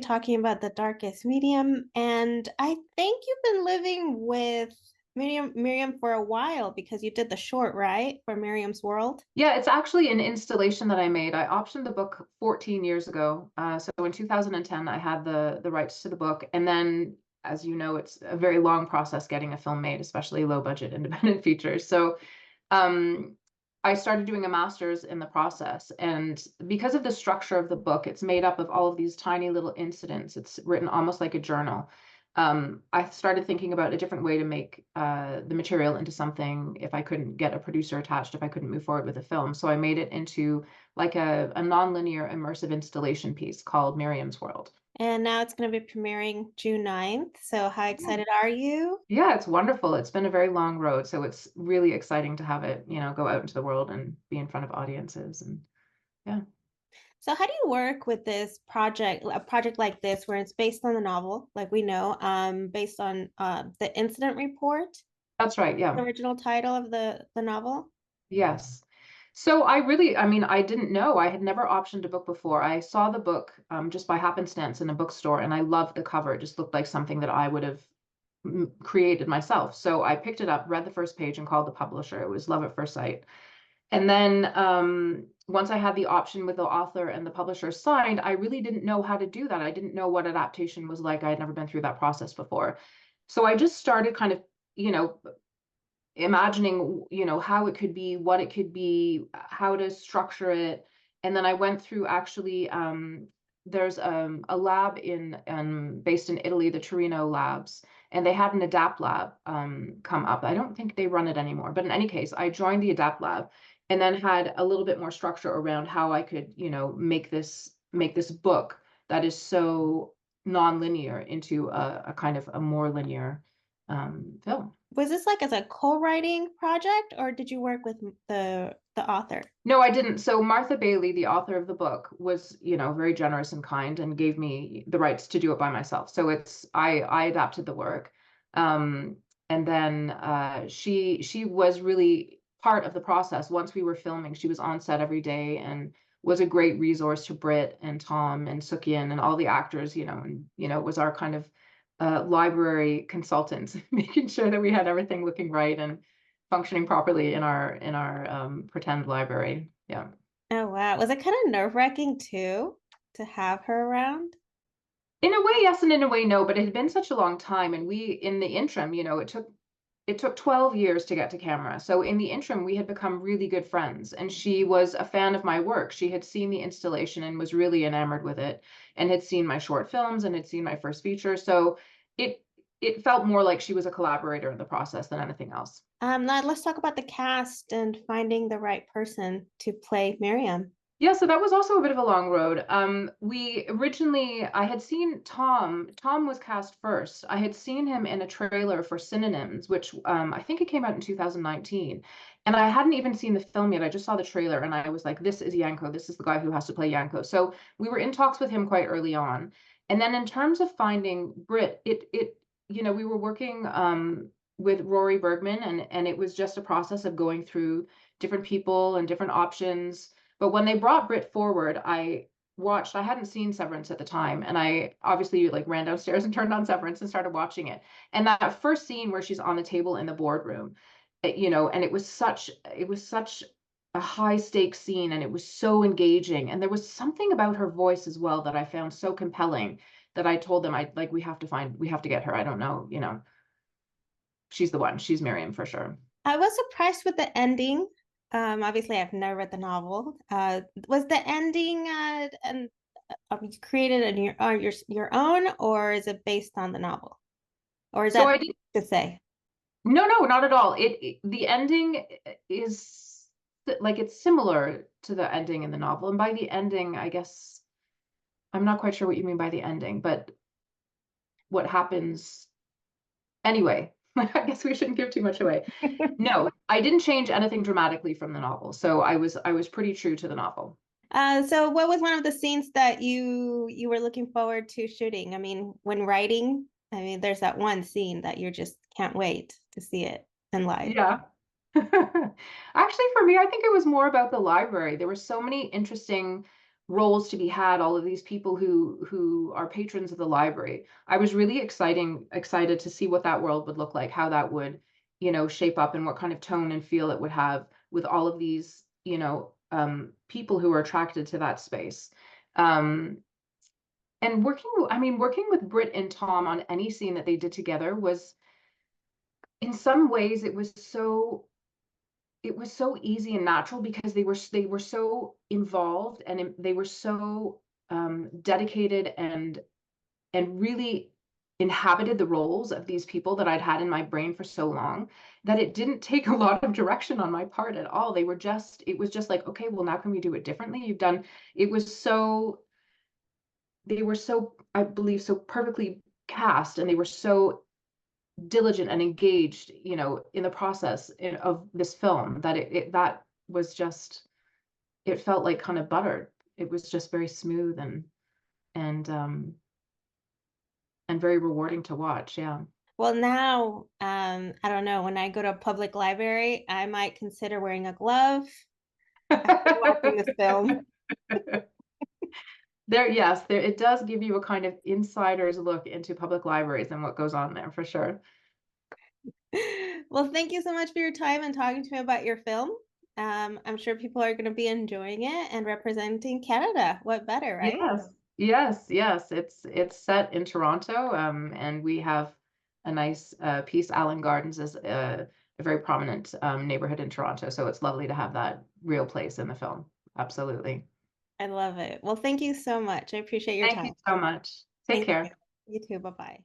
talking about The Darkest Medium, and I think you've been living with Miriam for a while because you did the short, right? For Miriam's World. Yeah, it's actually an installation that I made. I optioned the book 14 years ago. So in 2010, I had the rights to the book. And then, as you know, it's a very long process getting a film made, especially low budget independent features. So um, I started doing a master's in the process. And because of the structure of the book, it's made up of all of these tiny little incidents. It's written almost like a journal. I started thinking about a different way to make the material into something if I couldn't get a producer attached, if I couldn't move forward with a film. So I made it into like a nonlinear immersive installation piece called Miriam's World. And now it's going to be premiering June 9th. So how Yeah. excited are you? Yeah, it's wonderful. It's been a very long road, so it's really exciting to have it, go out into the world and be in front of audiences. And yeah. So how do you work with this project, a project like this, where it's based on the novel, like we know, based on the incident report, That's right. the Yeah. original title of the novel? Yes. So I didn't know. I had never optioned a book before. I saw the book just by happenstance in a bookstore, and I loved the cover. It just looked like something that I would have created myself. So I picked it up, read the first page, and called the publisher. It was love at first sight. And then once I had the option with the author and the publisher signed, I really didn't know how to do that. I didn't know what adaptation was like. I had never been through that process before. So I just started kind of, you know, imagining, how it could be, what it could be, how to structure it. And then I went through actually, there's a lab based in Italy, the Torino labs, and they had an adapt lab come up. I don't think they run it anymore, but in any case, I joined the adapt lab and then had a little bit more structure around how I could, make this book that is so non-linear into a kind of a more linear film. Was this like as a co-writing project, or did you work with the author? No, I didn't. So Martha Baillie, the author of the book, was, very generous and kind and gave me the rights to do it by myself. So I adapted the work. Um, and then she was really part of the process. Once we were filming, she was on set every day and was a great resource to Britt and Tom and Sook-Yin and all the actors, and was our kind of library consultant, making sure that we had everything looking right and functioning properly in our pretend library. Yeah. Oh wow. Was it kind of nerve-wracking too to have her around? In a way, yes, and in a way, no, but it had been such a long time. And we, in the interim, it took 12 years to get to camera. So in the interim, we had become really good friends. And she was a fan of my work. She had seen the installation and was really enamored with it and had seen my short films and had seen my first feature. So it it felt more like she was a collaborator in the process than anything else. Now let's talk about the cast and finding the right person to play Miriam. Yeah, so that was also a bit of a long road. I had seen Tom. Tom was cast first. I had seen him in a trailer for Synonyms, which I think it came out in 2019. And I hadn't even seen the film yet. I just saw the trailer and I was like, this is Janko. This is the guy who has to play Janko. So we were in talks with him quite early on. And then in terms of finding Britt, we were working with Rory Bergman and it was just a process of going through different people and different options. But when they brought Britt forward, I hadn't seen Severance at the time. And I obviously like ran downstairs and turned on Severance and started watching it. And that first scene where she's on the table in the boardroom, and it was such a high stakes scene and it was so engaging. And there was something about her voice as well that I found so compelling that I told them we have to get her. I don't know, she's the one. She's Miriam for sure. I was surprised with the ending. Obviously, I've never read the novel. Was the ending created in your own, or is it based on the novel, or is So that I did. to say? No, no, not at all. The ending is like it's similar to the ending in the novel. And by the ending, I guess I'm not quite sure what you mean by the ending, but what happens anyway. I guess we shouldn't give too much away. No, I didn't change anything dramatically from the novel. So I was pretty true to the novel. So what was one of the scenes that you were looking forward to shooting? I mean, when writing, I mean, there's that one scene that you just can't wait to see it in live. Yeah. Actually, for me, I think it was more about the library. There were so many interesting roles to be had, all of these people who are patrons of the library. I was really excited to see what that world would look like, how that would, shape up and what kind of tone and feel it would have with all of these, people who are attracted to that space. Um, and working with Britt and Tom on any scene that they did together was, in some ways, it was so easy and natural because they were so involved, and they were so dedicated and really inhabited the roles of these people that I'd had in my brain for so long, that it didn't take a lot of direction on my part at all. It was just like, okay, well, now can we do it differently? It was so, they were so, I believe, so perfectly cast, and they were so diligent and engaged, in the process of this film, that that was just, it felt like kind of buttered. It was just very smooth and um and very rewarding to watch. Yeah. Well, now, I don't know, when I go to a public library, I might consider wearing a glove after watching this film. Yes, it does give you a kind of insider's look into public libraries and what goes on there, for sure. Well, thank you so much for your time and talking to me about your film. I'm sure people are going to be enjoying it and representing Canada. What better, right? Yes, yes, yes. It's set in Toronto, and we have a nice piece. Allen Gardens is a very prominent neighborhood in Toronto, so it's lovely to have that real place in the film. Absolutely. I love it. Well, thank you so much. I appreciate your Thank you time. so much. Take Thank you. care. You too. Bye-bye.